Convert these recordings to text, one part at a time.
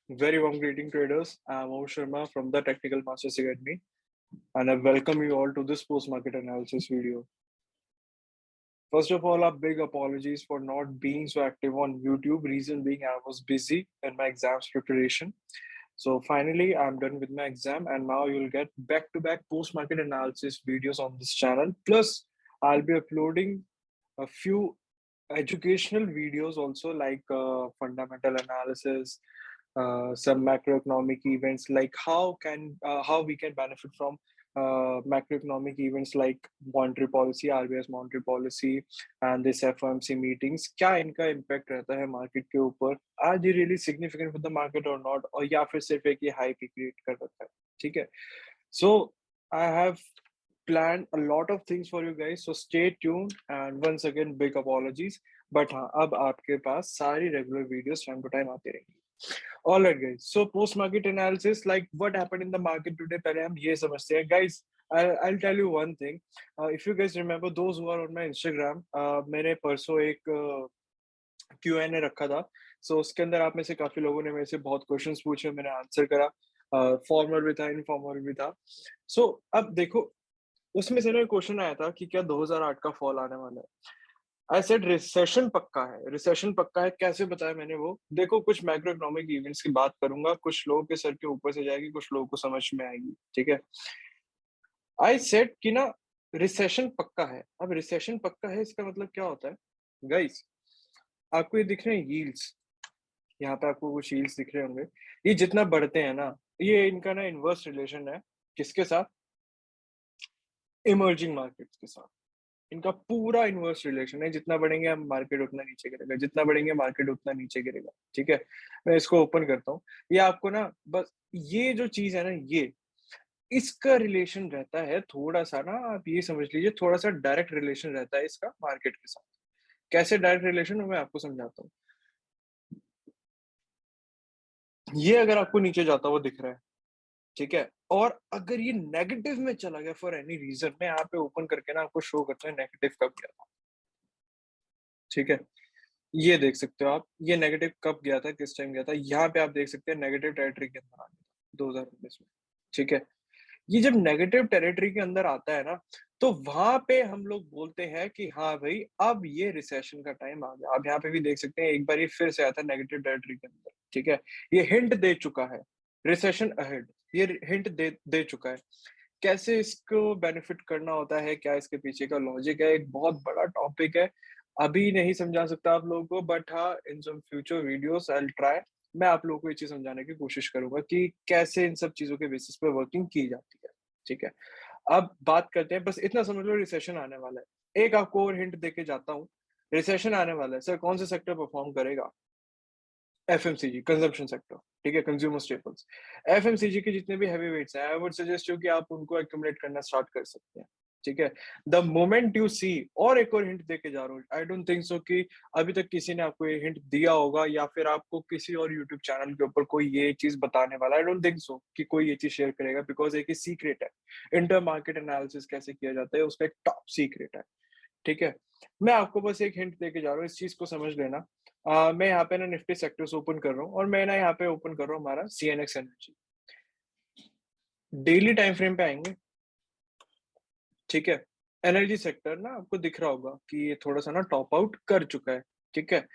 Very warm greeting traders. I'm Om Sharma from the Technical Masters Academy, and I welcome you all to this post-market analysis video. First of all, a big apologies for not being so active on YouTube. Reason being, I was busy in my exams preparation. So finally, I'm done with my exam, and now you'll get back-to-back post-market analysis videos on this channel. Plus, I'll be uploading a few educational videos also, like fundamental analysis, some macroeconomic events, like how we can benefit from macroeconomic events like monetary policy, RBI's monetary policy, and this FOMC meetings. क्या इनका impact रहता है market के ऊपर? Are they really significant for the market or not? और या फिर सिर्फ एक ये hype create कर रखा है? ठीक है? So I have planned a lot of things for you guys, so stay tuned. And once again, big apologies. But हाँ, अब आपके पास सारी regular videos time to time आती रहेंगी. All right, guys. So post-market analysis, like what happened in the market today, पहले हम ये समझते हैं, guys. I'll tell you one thing. If you guys remember, those who are on my Instagram, मैंने परसों एक Q&A रखा था. So उसके अंदर आप में से काफी लोगों ने मेरे से बहुत क्वेश्चंस पूछे, मैंने आंसर करा. फॉर्मल भी था, इनफॉर्मल भी था. So अब देखो, उसमें से ना क्वेश्चन आया था कि क्या 2008 का फॉल आने वाला है. आई सेड रिसेशन पक्का है. रिसेशन पक्का है कैसे बताया मैंने वो? देखो, कुछ मैक्रो इकोनॉमिक इवेंट्स की बात करूंगा, कुछ लोगों के सर के ऊपर से जाएगी, कुछ लोगों को समझ में आएगी. ठीक है, आई सेड कि ना रिसेशन पक्का है. अब रिसेशन पक्का है इसका मतलब क्या होता है गाइस? आपको ये दिख रहे हैं यील्ड्स, यहाँ पे आपको कुछ यील्ड्स दिख रहे होंगे. ये जितना बढ़ते हैं ना, ये इनका ना इनवर्स रिलेशन है. किसके साथ? इमर्जिंग मार्केट्स के साथ. इनका पूरा इनवर्स रिलेशन है. जितना बढ़ेंगे हम मार्केट उतना नीचे गिरेगा, जितना बढ़ेंगे मार्केट उतना नीचे गिरेगा. ठीक है, मैं इसको ओपन करता हूँ. ये आपको ना बस ये जो चीज है ना, ये इसका रिलेशन रहता है थोड़ा सा ना, आप ये समझ लीजिए, थोड़ा सा डायरेक्ट रिलेशन रहता है इसका मार्केट के साथ. कैसे डायरेक्ट रिलेशन, मैं आपको समझाता हूँ. ये अगर आपको नीचे जाता हुआ दिख रहा है, ठीक है, और अगर ये नेगेटिव में चला गया फॉर एनी रीजन, मैं यहाँ पे ओपन करके ना आपको शो करता हूँ नेगेटिव कब गया था. ठीक है, ये देख सकते हो आप, ये नेगेटिव कब गया था, किस टाइम गया था. यहाँ पे आप देख सकते हैं नेगेटिव टेरिटरी के अंदर आ गया था 2019 में. ठीक है, ये जब नेगेटिव टेरिटरी के अंदर आता है ना, तो वहां पे हम लोग बोलते हैं कि हाँ भाई, अब ये रिसेशन का टाइम आ गया. आप यहाँ पे भी देख सकते हैं, एक बार ये फिर से आया था नेगेटिव टेरिटरी के अंदर. ठीक है, ये हिंट दे चुका है रिसेशन अहेड. ये हिंट दे चुका है. कैसे इसको बेनिफिट करना होता है, क्या इसके पीछे का लॉजिक है, एक बहुत बड़ा टॉपिक है. अभी नहीं समझा सकता आप लोगों को, बट हाँ, in some future videos I will try. मैं आप लोगों को ये चीज समझाने की कोशिश करूंगा कि कैसे इन सब चीजों के बेसिस पे वर्किंग की जाती है. ठीक है, अब बात करते हैं, बस इतना समझ लो रिसेशन आने वाला है. एक आपको और हिंट देके जाता हूँ. रिसेशन आने वाला है सर, कौन सा सेक्टर परफॉर्म करेगा? FMCG, consumption sector. ठीक है, कंज्यूमर स्टेपल्स. एफएमसीजी के जितने भी हैवी वेट्स हैं, आई वुड सजेस्ट यू कि आप उनको एक्यूमुलेट करना स्टार्ट कर सकते हैं. ठीक है, द मोमेंट यू सी. और एक और हिंट देके जा रहा हूँ. आई डोंट थिंक सो कि अभी तक किसी ने आपको ये हिंट दिया होगा, या फिर आपको किसी और यूट्यूब चैनल के ऊपर कोई ये चीज बताने वाला. आई डोंट थिंक सो कि कोई ये चीज शेयर करेगा, बिकॉज एक सीक्रेट है. इंटर मार्केट एनालिसिस कैसे किया जाता है, उसका एक टॉप सीक्रेट है. ठीक है, मैं आपको बस एक हिंट देके जा रहा हूँ, इस चीज को समझ लेना. मैं यहाँ पे ना निफ्टी सेक्टर्स ओपन कर रहा हूँ, और मैं ना यहाँ पे ओपन कर रहा हूँ हमारा CNX energy. Daily time frame पे आएंगे. ठीक है, एनर्जी सेक्टर ना आपको दिख रहा होगा कि ये थोड़ा सा ना टॉप आउट कर चुका है. ठीक है,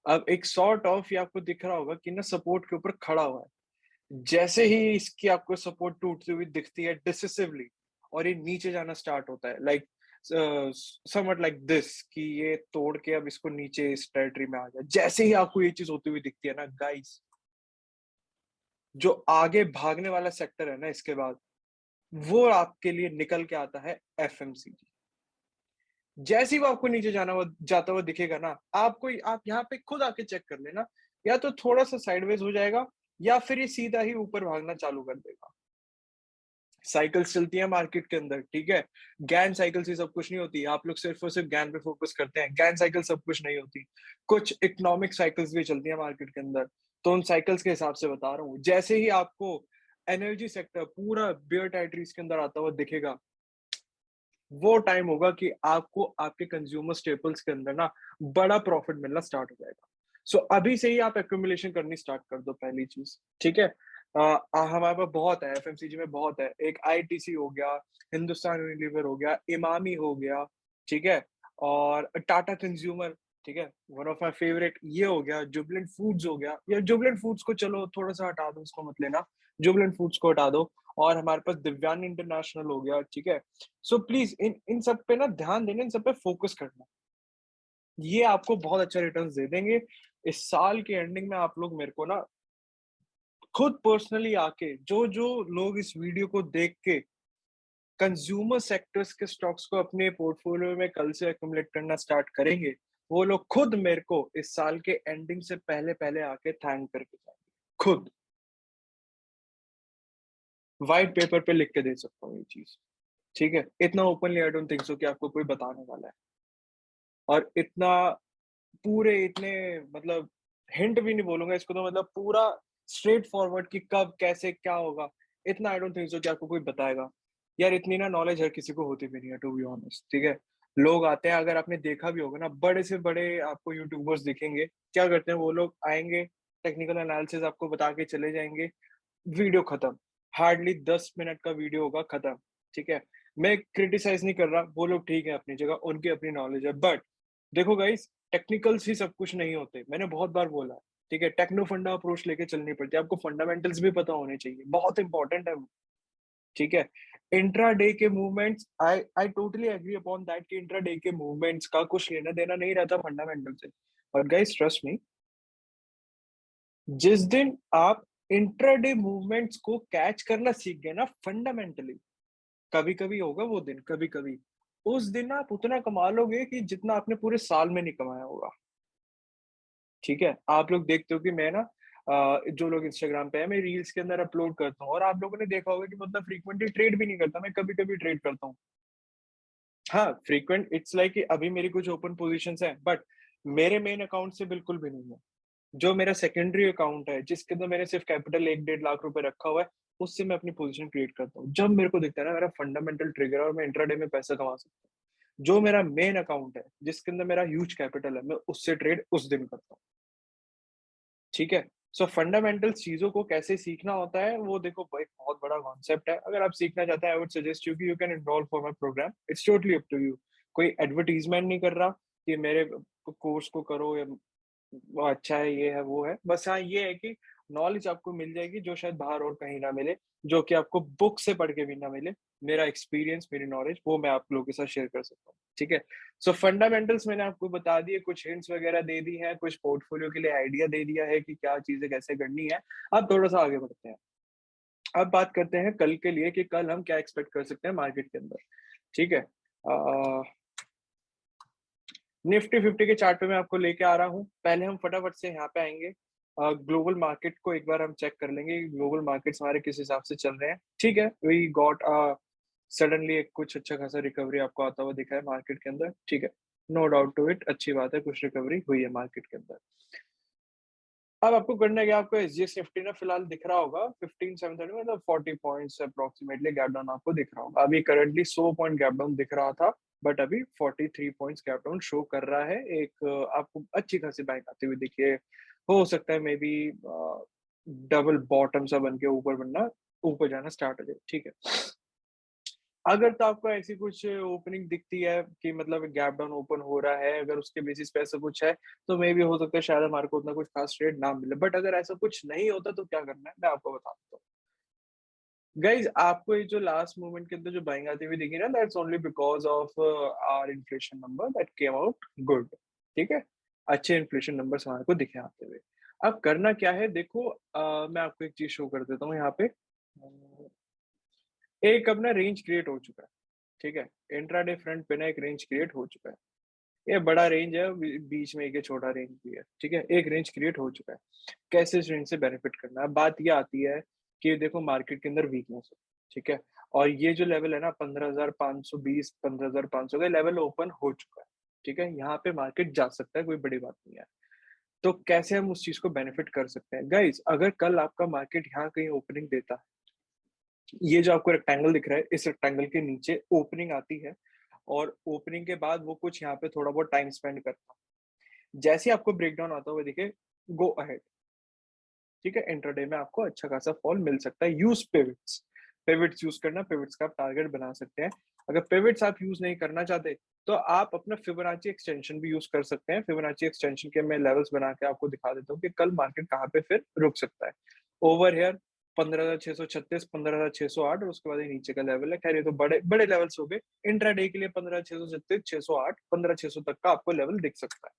अब एक सॉर्ट ऑफ ये आपको दिख रहा होगा कि ना सपोर्ट के ऊपर खड़ा हुआ है. जैसे ही इसकी आपको सपोर्ट टूटती हुई दिखती है डिसिसिवली, और ये नीचे जाना स्टार्ट होता है, लाइक समवट लाइक दिस, कि ये तोड़ के अब इसको नीचे इस टेरिटरी में आ गया. जैसे ही आपको ये चीज होती हुई दिखती है ना गाइस, जो आगे भागने वाला सेक्टर है ना इसके बाद, वो आपके लिए निकल के आता है एफएमसीजी. जैसे ही वो आपको नीचे जाता हुआ दिखेगा ना, आप यहाँ पे खुद आके चेक कर लेना, या तो थोड़ा सा साइडवेज हो जाएगा, या फिर ये सीधा ही ऊपर भागना चालू कर देगा. साइकिल्स चलती है मार्केट के अंदर. ठीक है, गैन साइकिल से सब कुछ नहीं होती. आप लोग सिर्फ और सिर्फ गैन पे फोकस करते हैं. गैन साइकिल सब कुछ नहीं होती. कुछ इकोनॉमिक साइकिल्स भी चलती है मार्केट के अंदर. तो उन साइकिल्स के हिसाब से बता रहा हूँ. जैसे ही आपको एनर्जी सेक्टर पूरा बियर टेरिटरीज के अंदर आता हुआ दिखेगा, वो टाइम होगा कि आपको आपके कंज्यूमर स्टेपल्स के अंदर ना बड़ा प्रॉफिट मिलना स्टार्ट हो जाएगा. सो अभी से ही आप एक्यूमुलेशन करनी स्टार्ट कर दो, पहली चीज, ठीक है। हमारे पास बहुत है, एफएमसीजी में बहुत है, एक आईटीसी हो गया, हिंदुस्तान यूनिलीवर हो गया, इमामी हो गया, ठीक है, और टाटा कंज्यूमर, ठीक है, वन ऑफ माई फेवरेट ये हो गया, जुबिलेंट फूड्स हो गया। या जुबिलेंट फूड्स को चलो थोड़ा सा हटा दो, उसको मत लेना, जुबिलेंट फूड्स को हटा दो। और हमारे पास दिव्यांग इंटरनेशनल हो गया, ठीक है। सो प्लीज इन इन सब पे ना ध्यान देना, इन सब पे फोकस करना, ये आपको बहुत अच्छा रिटर्न्स दे देंगे। इस साल के एंडिंग में आप लोग मेरे को ना खुद पर्सनली आके, जो जो लोग इस वीडियो को देख के कंज्यूमर सेक्टर्स के स्टॉक्स को अपने पोर्टफोलियो में कल से एक्युमुलेट करना स्टार्ट करेंगे, वो लोग खुद मेरे को इस साल के एंडिंग से पहले पहले आके थैंक करके जाएंगे, खुद व्हाइट पेपर पे लिख के दे सकता हूँ ये चीज, ठीक है। इतना openly I don't think so कि आपको कोई बताने वाला है, और इतना पूरे इतने मतलब हिंट भी नहीं बोलूंगा इसको, तो मतलब पूरा स्ट्रेट फॉरवर्ड कि कब कैसे क्या होगा, इतना आई डोंट थिंक सो कि आपको कोई बताएगा। यार इतनी ना नॉलेज हर किसी को होती भी नहीं है, टू बी ऑनेस्ट, ठीक है। लोग आते हैं, अगर आपने देखा भी होगा ना, बड़े से बड़े आपको यूट्यूबर्स दिखेंगे, क्या करते हैं वो लोग, आएंगे, टेक्निकल एनालिसिस आपको बता के चले जाएंगे, वीडियो खत्म, हार्डली 10 मिनट का वीडियो होगा, खत्म, ठीक है। मैं क्रिटिसाइज नहीं कर रहा, वो लोग ठीक है अपनी जगह, उनकी अपनी नॉलेज है, बट देखो गाइस, टेक्निकल्स ही सब कुछ नहीं होते, मैंने बहुत बार बोला है, ठीक है। टेक्नो फंडा अप्रोच लेके चलनी पड़ती है, आपको फंडामेंटल्स भी पता होने चाहिए, बहुत इंपॉर्टेंट है वो, ठीक है। इंट्रा डे के movements, I I totally agree upon that कि इंट्रा डे के मूवमेंट्स का कुछ लेना देना नहीं रहता फंडामेंटल से, बट गाइस ट्रस्ट मी, जिस दिन आप इंट्राडे मूवमेंट्स को कैच करना सीख गए ना फंडामेंटली, कभी कभी होगा वो दिन, कभी कभी उस दिन आप उतना कमा लोगे कि जितना आपने पूरे साल में नहीं कमाया होगा, ठीक है। आप लोग देखते हो कि मैं ना जो लोग इंस्टाग्राम पे है, मैं रील्स के अंदर अपलोड करता हूँ, और आप लोगों ने देखा होगा कि मतलब फ्रीक्वेंटली ट्रेड भी नहीं करता, मैं कभी कभी ट्रेड करता हूँ। हाँ फ्रीक्वेंट, इट्स लाइक कि अभी मेरी कुछ ओपन पोजीशंस हैं, बट मेरे मेन अकाउंट से बिल्कुल भी नहीं है। जो मेरा सेकेंडरी अकाउंट है, जिसके अंदर मैंने सिर्फ कैपिटल 1-1.5 लाख रुपए रखा हुआ है, उससे मैं अपनी पोजीशन क्रिएट करता हूँ, जब मेरे को दिखता है ना मेरा फंडामेंटल ट्रिगर और मैं इंट्राडे में पैसा कमा सकता हूँ। जो मेरा मेन अकाउंट है, जिसके अंदर मेरा ह्यूज कैपिटल है, मैं उससे ट्रेड उस दिन करता हूँ, ठीक है। सो फंडामेंटल चीजों को कैसे सीखना होता है, वो देखो एक बहुत बड़ा कॉन्सेप्ट है। अगर आप सीखना चाहते हैं, आई वुड सजेस्ट यू कि you can enrol for my program, it's totally up to you. कोई एडवर्टीजमेंट नहीं कर रहा कि मेरे कोर्स को करो, या वो अच्छा है, ये है, वो है, बस हाँ ये है कि नॉलेज आपको मिल जाएगी जो शायद बाहर और कहीं ना मिले, जो कि आपको बुक से पढ़ के भी ना मिले। मेरा एक्सपीरियंस, मेरी नॉलेज, वो मैं आप लोगों के साथ शेयर कर सकता हूँ, ठीक है। सो फंडामेंटल्स मैंने आपको बता दिए, कुछ हिंट्स वगैरह दे दी है, कुछ पोर्टफोलियो के लिए आइडिया दे दिया है कि क्या चीजें कैसे करनी है। अब थोड़ा सा आगे बढ़ते हैं, अब बात करते हैं कल के लिए कि कल हम क्या एक्सपेक्ट कर सकते हैं मार्केट के अंदर, ठीक है। निफ्टी 50 के चार्ट पे मैं आपको लेके आ रहा हूँ। पहले हम फटाफट से यहाँ पे आएंगे, ग्लोबल मार्केट को एक बार हम चेक कर लेंगे, ग्लोबल मार्केट्स हमारे किस हिसाब से चल रहे हैं, ठीक है। वी गॉट सडनली एक कुछ अच्छा खासा रिकवरी आपको आता हुआ दिखा है मार्केट के अंदर, ठीक है। नो डाउट टू इट, अच्छी बात है, कुछ रिकवरी हुई है मार्केट के अंदर। अब आपको करना है कि आपको एसजीएक्स निफ्टी ना फिलहाल दिख रहा होगा 15730, मतलब 40 पॉइंट्स अप्रोक्सीमेटली गैप डाउन आपको दिख रहा होगा। अभी करंटली 100 पॉइंट गैप डाउन दिख रहा था, बट अभी 43 पॉइंट्स गैप डाउन शो कर रहा है। एक आपको अच्छी खासी बाइक आती हुई दिखिए, हो सकता है मे बी डबल बॉटम सा बन के ऊपर बनना, ऊपर जाना स्टार्ट हो जाए, ठीक है। अगर तो आपको ऐसी कुछ ओपनिंग दिखती है कि मतलब गैप डाउन ओपन हो रहा है, अगर उसके बेसिस पे ऐसा कुछ है, तो मे भी हो सकता है शायद हमारे को उतना कुछ खास ट्रेड ना मिले, बट अगर ऐसा कुछ नहीं होता तो क्या करना है मैं आपको बता देता हूँ। गाइज आपको ये जो लास्ट मोमेंट के अंदर जो बाइंग आती हुई दिखी ना, that's only because of our inflation number that came out good, ठीक है। अच्छे इन्फ्लेशन नंबर्स हमारे को दिखे आते हुए। अब करना क्या है देखो, मैं आपको एक चीज शो कर देता हूँ यहाँ पे। एक अपना रेंज क्रिएट हो चुका है, ठीक है। इंट्राडे फ्रंट पे ना एक रेंज क्रिएट हो चुका है, ये बड़ा रेंज है, बीच में एक ये छोटा रेंज भी है, ठीक है। एक रेंज क्रिएट हो चुका है, कैसे इस रेंज से बेनिफिट करना है, बात ये आती है कि देखो मार्केट के अंदर वीकनेस है, ठीक है। और ये जो लेवल है ना 15,520, 15,500 का लेवल ओपन हो चुका है, ठीक है। यहाँ पे मार्केट जा सकता है, कोई बड़ी बात नहीं है। तो कैसे हम उस चीज को बेनिफिट कर सकते हैं गाइस, अगर कल आपका मार्केट यहाँ कहीं ओपनिंग देता है, ये जो आपको रेक्टेंगल दिख रहा है, इस रेक्टेंगल के नीचे ओपनिंग आती है, और ओपनिंग के बाद वो कुछ यहाँ पे थोड़ा बहुत टाइम स्पेंड करता है, जैसे ही आपको ब्रेकडाउन आता हुआ दिखे, गो अहेड। ठीक है, इंट्राडे में आपको अच्छा खासा फॉल मिल सकता है। यूज पिवट्स, पिवट्स यूज करना, पिवट्स का आप टारगेट बना सकते हैं। अगर पिवट्स आप यूज नहीं करना चाहते तो आप अपना फिबोनाची एक्सटेंशन भी यूज कर सकते हैं। फिबोनाची एक्सटेंशन के मैं लेवल्स बना के आपको दिखा देता हूँ कि कल मार्केट कहाँ पे फिर रुक सकता है। ओवर हेयर 15,636, 15,608 और उसके बाद ये नीचे का लेवल है। खैर ये तो बड़े बड़े लेवल्स हो गए। इंट्राडे के लिए 15,636, 608, 15,600 तक का आपको लेवल दिख सकता है।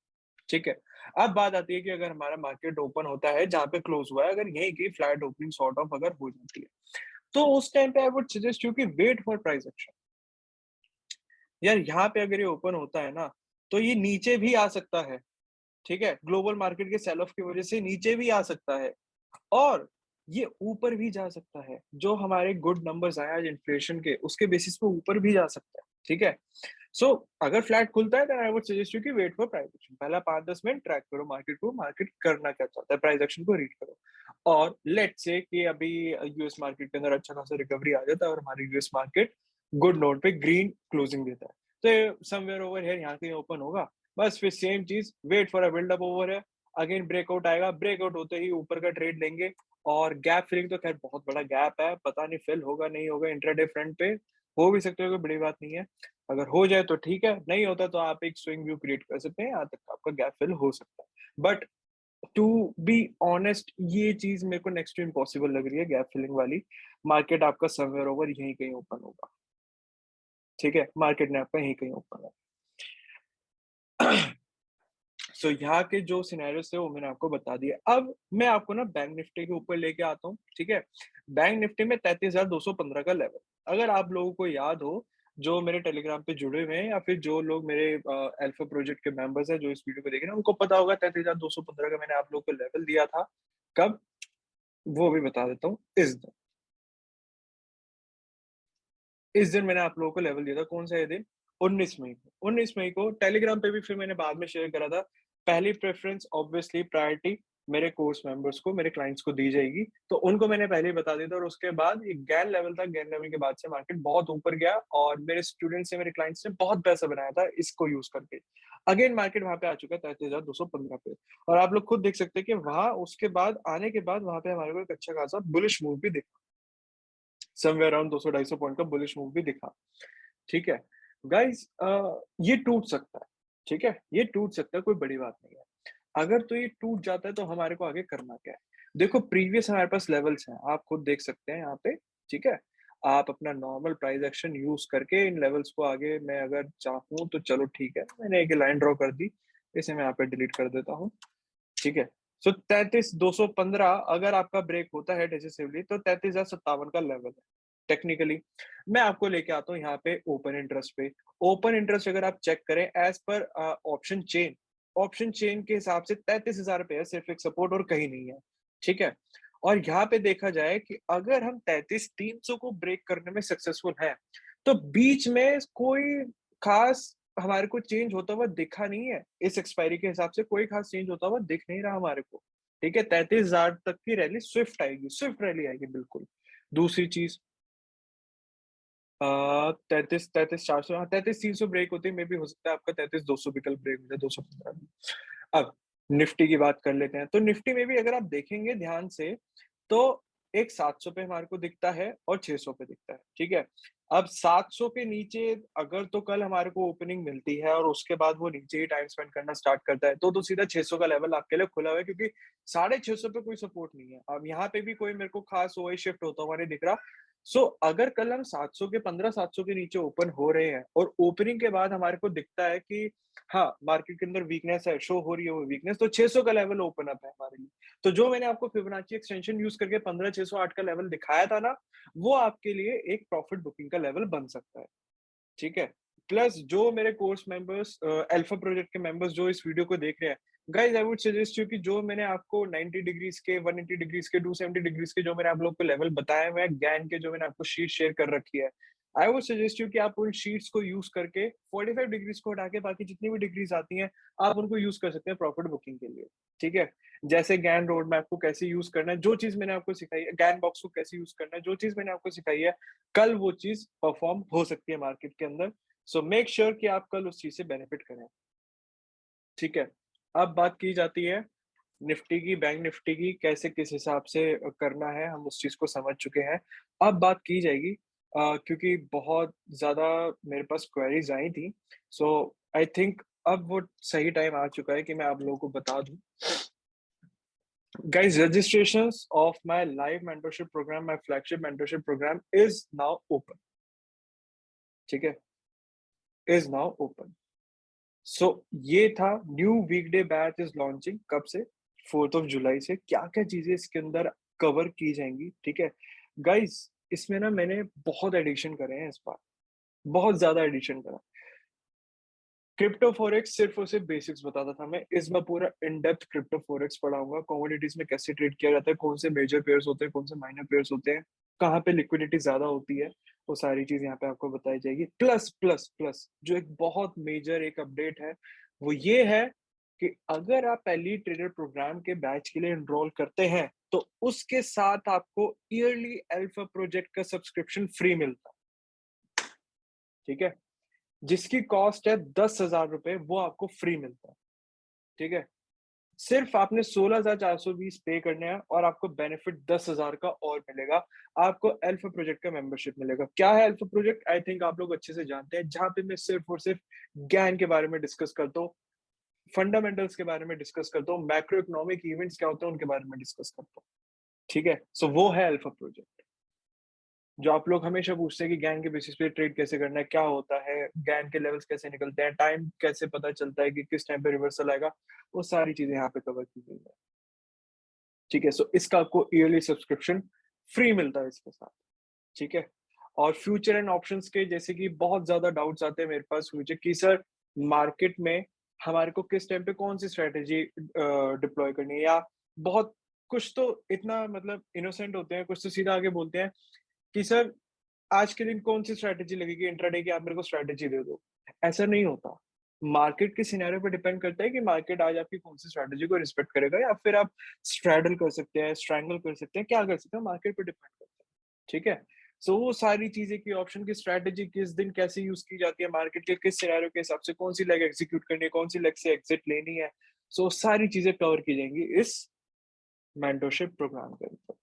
ठीक है, अब बात आती है कि अगर हमारा मार्केट ओपन होता है जहां पे क्लोज हुआ है, अगर यही की फ्लैट ओपनिंग सॉर्ट ऑफ अगर हो जाती है, तो उस टाइम पे आई वुड सजेस्ट यू कि वेट फॉर प्राइस एक्शन। यार यहाँ पे अगर ये ओपन होता है ना, तो ये नीचे भी आ सकता है। ठीक है, ग्लोबल मार्केट के सेल ऑफ की वजह से नीचे भी आ सकता है और ये ऊपर भी जा सकता है। जो हमारे गुड नंबर्स आए आज इन्फ्लेशन के, उसके बेसिस पे ऊपर भी जा सकता है। ठीक है, सो अगर फ्लैट खुलता है then I would suggest you कि वेट फॉर प्राइस एक्शन। पहला 5-10 मिनट ट्रैक करो मार्केट को, मार्केट करना क्या चाहता है, प्राइस एक्शन को रीड करो। और लेट्स से कि अभी यूएस मार्केट के अंदर अच्छा खासा रिकवरी आ जाता है और हमारी यूएस मार्केट गुड नोट पे ग्रीन क्लोजिंग देता है, तो समवेयर ओवर हियर यहाँ कहीं ओपन होगा। बस फिर सेम चीज, wait for a buildup over है, अगेन ब्रेकआउट आएगा, ब्रेकआउट होते ही ऊपर का ट्रेड लेंगे। और गैप फिलिंग तो खैर बहुत बड़ा गैप है, पता नहीं फिल होगा नहीं होगा इंट्राडे फ्रंट पे, हो भी सकते हो, कोई बड़ी बात नहीं है। अगर हो जाए तो ठीक है, नहीं होता तो आप एक स्विंग व्यू क्रिएट कर सकते हैं, यहाँ तक आपका गैप फिल हो सकता है। बट टू बी ऑनेस्ट ये चीज मेरे को नेक्स्ट टू इम्पॉसिबल लग रही है, गैप फिलिंग वाली। मार्केट आपका समवेयर ओवर यहीं कहीं ओपन होगा। ठीक है, मार्केट ने आपका यहीं कहीं ओपन है। सो यहाँ के जो सिनेरियोस थे वो मैंने आपको बता दिए। अब मैं आपको ना बैंक निफ्टी के ऊपर लेके आता हूँ। ठीक है, बैंक निफ्टी में 33,215 का लेवल, अगर आप लोगों को याद हो, जो मेरे टेलीग्राम पे जुड़े हुए हैं या फिर जो लोग मेरे अल्फा प्रोजेक्ट के मेंबर्स हैं जो इस वीडियो को देख रहे हैं, उनको पता होगा 33,215 का मैंने आप लोगों को लेवल दिया था। कब, वो भी बता देता हूँ। इस दिन मैंने आप लोगों को लेवल दिया था। कौन सा ये दिन? 19 मई को। 19 मई को टेलीग्राम पे भी फिर मैंने बाद में शेयर करा था। पहली प्रेफरेंस ऑब्वियसली प्रायोरिटी मेरे कोर्स मेंबर्स को, मेरे क्लाइंट्स को दी जाएगी, तो उनको मैंने पहले ही बता दिया था। और उसके बाद एक गैन लेवल था, गैन लेवल के बाद से मार्केट बहुत ऊपर गया और मेरे स्टूडेंट्स ने, मेरे क्लाइंट्स ने बहुत पैसा बनाया था इसको यूज करके। अगेन मार्केट वहां पे आ चुका है 33,215 पे, और आप लोग खुद देख सकते हैं कि वहां उसके बाद आने के बाद वहां पे हमारे को एक अच्छा खासा बुलिश मूव भी दिखा, समवेयर अराउंड 200-250 पॉइंट का बुलिश मूव भी दिखा। ठीक है गाइस, ये टूट सकता है। ठीक है, ये टूट सकता है, कोई बड़ी बात नहीं है। अगर तो ये टूट जाता है तो हमारे को आगे करना क्या है? देखो प्रीवियस हमारे पास लेवल्स हैं, आप खुद देख सकते हैं यहाँ पे। ठीक है, आप अपना नॉर्मल प्राइस एक्शन यूज करके इन लेवल्स को आगे, मैं अगर चाहूँ तो चलो ठीक है, मैंने एक लाइन ड्रॉ कर दी, इसे मैं यहाँ पे डिलीट कर देता हूँ। ठीक है, सो 33,215 अगर आपका ब्रेक होता है डिसिसिवली तो 33,057 का लेवल है टेक्निकली। मैं आपको लेके आता हूँ यहाँ पे ओपन इंटरेस्ट पे। ओपन इंटरेस्ट अगर आप चेक करें as per option chain, option chain के हिसाब से 33,000 पे है, सिर्फ एक सपोर्ट और कहीं नहीं है। ठीक है, और यहाँ पे देखा जाए कि अगर हम 33,300 को ब्रेक करने में सक्सेसफुल हैं, तो बीच में कोई खास हमारे को चेंज होता हुआ दिखा नहीं है। इस एक्सपायरी के हिसाब से कोई खास चेंज होता हुआ दिख नहीं रहा हमारे को। ठीक है, 33,000 तक की रैली स्विफ्ट आएगी, स्विफ्ट रैली आएगी बिल्कुल। दूसरी चीज, 33,400, हाँ 33,300 ब्रेक होती है, मे भी हो सकता है आपका 33,200 भी कल ब्रेक हो जाए, 215 भी। अब निफ्टी की बात कर लेते हैं, तो निफ्टी में भी अगर आप देखेंगे ध्यान से तो एक 700 पे हमारे को दिखता है और 600 पे दिखता है। ठीक है, अब 700 के नीचे अगर तो कल हमारे को ओपनिंग मिलती है और उसके बाद वो नीचे ही टाइम स्पेंड करना स्टार्ट करता है, तो सीधा 600 का लेवल आपके लिए खुला हुआ है, क्योंकि 650 पे कोई सपोर्ट नहीं है। अब यहाँ पे भी कोई मेरे को खास ओवर शिफ्ट होता हुआ नहीं दिख रहा। सो अगर कल हम 700 के 700 के नीचे ओपन हो रहे हैं और ओपनिंग के बाद हमारे को दिखता है कि हाँ मार्केट के अंदर वीकनेस है, शो हो रही है वो वीकनेस, तो 600 का लेवल ओपन अप है हमारे लिए। तो जो मैंने आपको फिबोनाची एक्सटेंशन यूज करके 15,608 का लेवल दिखाया था ना, वो आपके लिए एक प्रॉफिट बुकिंग का लेवल बन सकता है। ठीक है, प्लस जो मेरे कोर्स मेंबर्स, अल्फा प्रोजेक्ट के मेंबर्स जो इस वीडियो को देख रहे हैं, guys I would suggest you कि जो मैंने आपको 90 डिग्रीज के, 180 डिग्रीज के, 270 डिग्रीज के जो मैंने आप लोग को लेवल बताए हुए हैं, गैन के जो मैंने आपको शीट शेयर कर रखी है, आई वुड सजेस्ट यू कि आप उन शीट्स को यूज करके 45 डिग्रीज को हटा के बाकी जितनी भी डिग्रीज आती हैं आप उनको यूज कर सकते हैं प्रॉफिट बुकिंग के लिए। ठीक है, जैसे गैन रोड मैप को कैसे यूज करना है, जो चीज मैंने आपको सिखाई है, गैन बॉक्स को कैसे यूज करना है, जो चीज मैंने आपको सिखाई है, कल वो चीज परफॉर्म हो सकती है मार्केट के अंदर। सो मेक श्योर कि आप कल उस चीज से बेनिफिट करें। ठीक है, अब बात की जाती है निफ्टी की, बैंक निफ्टी की, कैसे किस हिसाब से करना है, हम उस चीज को समझ चुके हैं। अब बात की जाएगी क्योंकि बहुत ज्यादा मेरे पास क्वेरीज आई थी, सो आई थिंक अब वो सही टाइम आ चुका है कि मैं आप लोगों को बता दूं। Guys, registrations of my live mentorship program, my flagship mentorship program is now open. ठीक है, is now open. So ये था new weekday batch is launching. कब से? 4 जुलाई से। क्या क्या चीजें इसके अंदर कवर की जाएंगी, ठीक है गाइस। इसमें ना मैंने बहुत एडिशन करे हैं इस बार, बहुत ज्यादा एडिशन करा। क्रिप्टो फॉरेक्स सिर्फ और सिर्फ बेसिक्स बताता था मैं, इस बार पूरा इन डेप्थ क्रिप्टो फॉरेक्स पढ़ाऊंगा। कमोडिटीज में कैसे ट्रेड किया जाता है, कौन से मेजर पेयर्स होते हैं, कौन से माइनर पेयर्स होते हैं, कहाँ पे लिक्विडिटी ज्यादा होती है, वो सारी चीज यहाँ पे आपको बताई जाएगी। प्लस प्लस प्लस जो एक बहुत मेजर एक अपडेट है वो ये है कि अगर आप पहली ट्रेडर प्रोग्राम के बैच के लिए एनरोल करते हैं तो उसके साथ आपको ईयरली अल्फा प्रोजेक्ट का सब्सक्रिप्शन फ्री मिलता है, ठीक है। जिसकी कॉस्ट है 10,000 रुपए, वो आपको फ्री मिलता है, ठीक है। सिर्फ आपने 16,420 पे करने हैं और आपको बेनिफिट 10,000 का और मिलेगा। आपको अल्फा प्रोजेक्ट का मेंबरशिप मिलेगा। क्या है अल्फा प्रोजेक्ट? आई थिंक आप लोग अच्छे से जानते हैं, जहां पे मैं सिर्फ और सिर्फ ज्ञान के बारे में डिस्कस करता हूँ, फंडामेंटल्स के बारे में डिस्कस करता हूँ, मैक्रो इकोनॉमिक इवेंट्स क्या होते हैं उनके बारे में डिस्कस करता हूँ, ठीक है। सो वो है अल्फा प्रोजेक्ट। जो आप लोग हमेशा पूछते हैं कि गैन के बेसिस पे ट्रेड कैसे करना है, क्या होता है, गैन के लेवल्स कैसे निकलते हैं, टाइम कैसे पता चलता है कि किस टाइम पे रिवर्सल आएगा, वो सारी चीजें यहाँ पे कवर की गई है, ठीक है। सो इसका आपको ईयरली सब्सक्रिप्शन फ्री मिलता है इसके साथ, ठीक है। और फ्यूचर एंड ऑप्शंस के जैसे कि बहुत ज्यादा डाउट्स आते हैं मेरे पास फ्यूचर की, सर मार्केट में हमारे को किस टाइम पे कौन सी स्ट्रेटेजी डिप्लॉय करनी है, या बहुत कुछ तो इतना मतलब इनोसेंट होते हैं, कुछ तो सीधा आगे बोलते हैं कि सर आज के दिन कौन सी स्ट्रैटेजी लगेगी इंट्राडे की, आप मेरे को स्ट्रैटेजी दे दो। ऐसा नहीं होता। मार्केट के सिनेरियो पर डिपेंड करता है कि मार्केट आज आपकी कौन सी स्ट्रैटेजी को रिस्पेक्ट करेगा, या फिर आप स्ट्रैडल कर सकते हैं, स्ट्रैंगल कर सकते हैं, क्या कर सकते हैं, मार्केट पर डिपेंड करता है, ठीक है। सो वो सारी चीजें की ऑप्शन की स्ट्रैटेजी किस दिन कैसे यूज की जाती है, मार्केट के किस सिनेरियो के हिसाब से कौन सी लेग एग्जीक्यूट करनी है, कौन सी लेग से एग्जिट लेनी है, सो सारी चीजें कवर की जाएंगी इस मेंटरशिप प्रोग्राम के अंदर,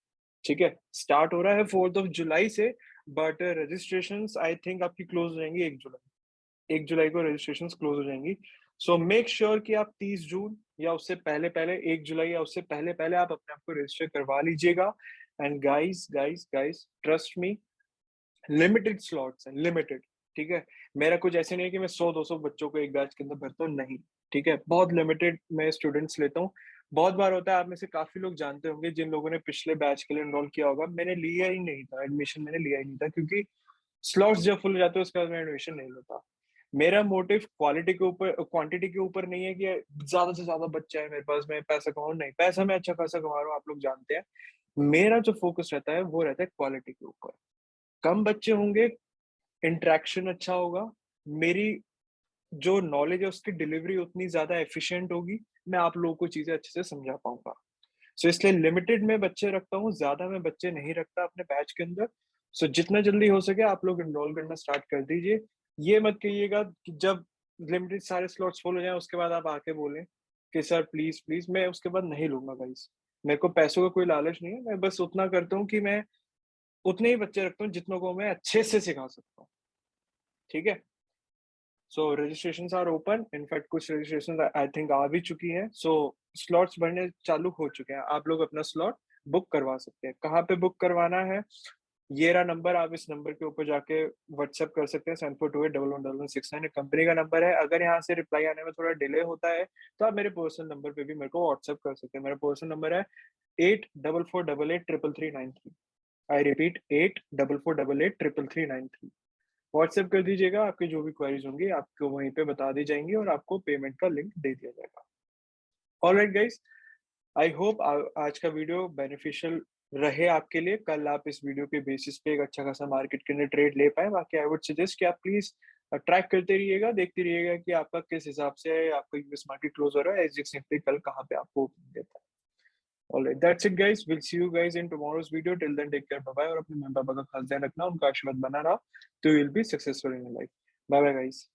ठीक है। स्टार्ट हो रहा है 4 जुलाई से, बट रजिस्ट्रेशन आई थिंक आपकी क्लोज हो जाएंगी 1 जुलाई। 1 जुलाई को रजिस्ट्रेशन क्लोज हो जाएंगी। सो मेक श्योर कि आप 30 जून या उससे पहले पहले, 1 जुलाई या उससे पहले पहले आप अपने आप को रजिस्टर करवा लीजिएगा। And guys guys guys trust me, limited slots हैं, लिमिटेड, ठीक है। मेरा कुछ ऐसे नहीं है कि मैं 100-200 बच्चों को एक बैच के अंदर भरता हूँ, नहीं, ठीक है। बहुत लिमिटेड मैं स्टूडेंट्स लेता हूँ। बहुत बार होता है, आप में से काफी लोग जानते होंगे जिन लोगों ने पिछले बैच के लिए एनरोल किया होगा, मैंने लिया ही नहीं था एडमिशन, मैंने लिया ही नहीं था क्योंकि स्लॉट्स जब फुल हो जाते हैं उसके बाद मैं एडमिशन नहीं लेता। मेरा मोटिव क्वालिटी के ऊपर, क्वांटिटी के ऊपर नहीं है कि ज्यादा से ज्यादा बच्चा है मेरे पास, मैं पैसा कमाऊं, नहीं, पैसा मैं अच्छा खासा कमा रहा हूँ, आप लोग जानते हैं। मेरा जो फोकस रहता है वो रहता है क्वालिटी के ऊपर। कम बच्चे होंगे, इंटरेक्शन अच्छा होगा, मेरी जो नॉलेज है उसकी डिलीवरी उतनी ज्यादा एफिशिएंट होगी, मैं आप लोगों को चीजें अच्छे से समझा पाऊंगा। सो इसलिए लिमिटेड में बच्चे रखता हूँ, ज्यादा मैं बच्चे नहीं रखता अपने बैच के अंदर। सो जितना जल्दी हो सके आप लोग एनरोल करना स्टार्ट कर दीजिए। ये मत कहिएगा कि जब लिमिटेड सारे स्लॉट्स फुल हो जाए उसके बाद आप आके बोलें कि सर प्लीज प्लीज, मैं उसके बाद नहीं लूंगा गाइस। मेरे को पैसों का कोई लालच नहीं है, मैं बस उतना करता हूँ कि मैं उतने ही बच्चे रखता हूँ जितनों को मैं अच्छे से सिखा सकता हूँ, ठीक है। So registration are open, in fact कुछ रजिस्ट्रेशन आई थिंक आ भी चुकी हैं। सो स्लॉट्स भरने चालू हो चुके हैं, आप लोग अपना स्लॉट बुक करवा सकते हैं। कहाँ पे बुक करवाना है? ये रहा नंबर, आप इस नंबर के ऊपर जाके व्हाट्सएप कर सकते हैं, 7428111169 कंपनी का नंबर है। अगर यहाँ से रिप्लाई आने में थोड़ा डिले होता है तो आप मेरे पर्सनल नंबर पे भी मेरे को व्हाट्सएप कर सकते हैं। मेरा पर्सनल नंबर है 8448883393। I repeat 8448883393। व्हाट्सएप कर दीजिएगा, आपकी जो भी क्वेरीज होंगी आपको वहीं पे बता दी जाएंगी और आपको पेमेंट का लिंक दे दिया जाएगा। ऑलराइट गाइस, आई होप आज का वीडियो बेनिफिशियल रहे आपके लिए। कल आप इस वीडियो के बेसिस पे एक अच्छा खासा मार्केट के अंदर ट्रेड ले पाए। बाकी आई वुड सजेस्ट कि आप प्लीज ट्रैक करते रहिएगा, देखते रहिएगा कि आपका किस हिसाब से आपका यूएस मार्केट क्लोज हो रहा है, एसजीएक्स निफ्टी कल कहाँ पे आपको ओपन देता है। All right, that's it guys, will see you guys in tomorrow's video. Till then take care, bye bye. और अपने मम्मी पापा का खास ध्यान रखना, उनका आशीर्वाद बना रहा तो you will be successful in life. Bye bye guys.